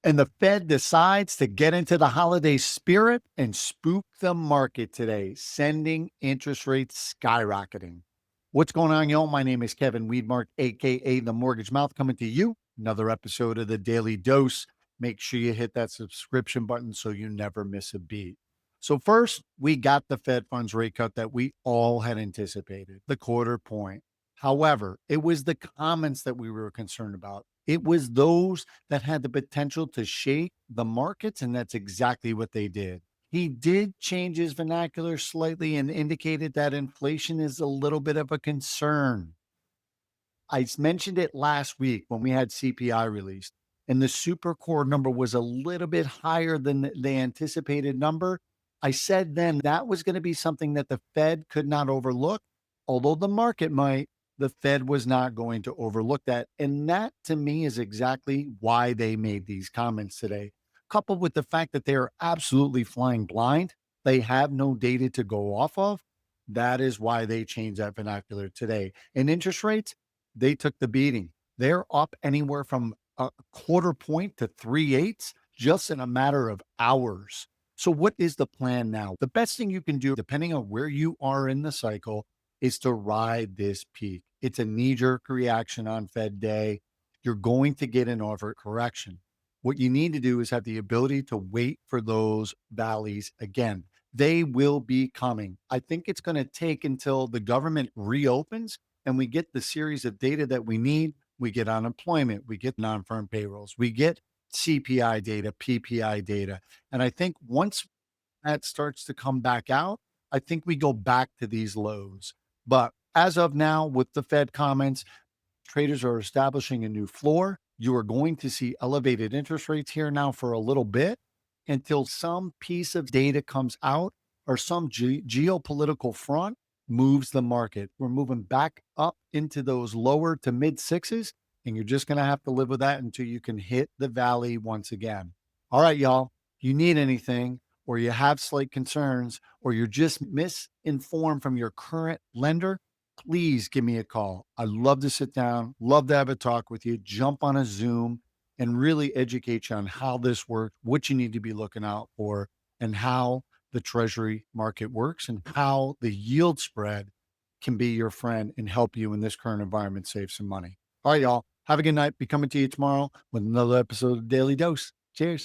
And the Fed decides to get into the holiday spirit and spook the market today, sending interest rates skyrocketing. What's going on, y'all? My name is Kevin Weedmark, aka the Mortgage Mouth, coming to you. Another episode of the Daily Dose. Make sure you hit that subscription button so you never miss a beat. So, first, we got the Fed funds rate cut that we all had anticipated, the quarter point. However, it was the comments that we were concerned about. It was those that had the potential to shake the markets, and that's exactly what they did. He did change his vernacular slightly and indicated that inflation is a little bit of a concern. I mentioned it last week when we had CPI released, and the super core number was a little bit higher than the anticipated number. I said then that was going to be something that the Fed could not overlook, although the market might. The Fed was not going to overlook that. And that to me is exactly why they made these comments today, coupled with the fact that they are absolutely flying blind. They have no data to go off of. That is why they changed that vernacular today. And interest rates, they took the beating. They're up anywhere from a quarter point to 3/8 just in a matter of hours. So, what is the plan now? The best thing you can do, depending on where you are in the cycle, is to ride this peak. It's a knee jerk reaction on Fed Day. You're going to get an overt correction. What you need to do is have the ability to wait for those valleys again. They will be coming. I think it's going to take until the government reopens and we get the series of data that we need. We get unemployment, we get non farm payrolls, we get CPI data, PPI data. And I think once that starts to come back out, I think we go back to these lows. But as of now, with the Fed comments, traders are establishing a new floor. You are going to see elevated interest rates here now for a little bit until some piece of data comes out or some geopolitical front moves the market. We're moving back up into those lower to mid sixes, and you're just going to have to live with that until you can hit the valley once again. All right, y'all. If you need anything, or you have slight concerns, or you're just misinformed from your current lender, please give me a call. I'd love to sit down, love to have a talk with you, jump on a Zoom and really educate you on how this works, what you need to be looking out for, and how the treasury market works and how the yield spread can be your friend and help you in this current environment save some money. All right, y'all. Have a good night. Be coming to you tomorrow with another episode of Daily Dose. Cheers.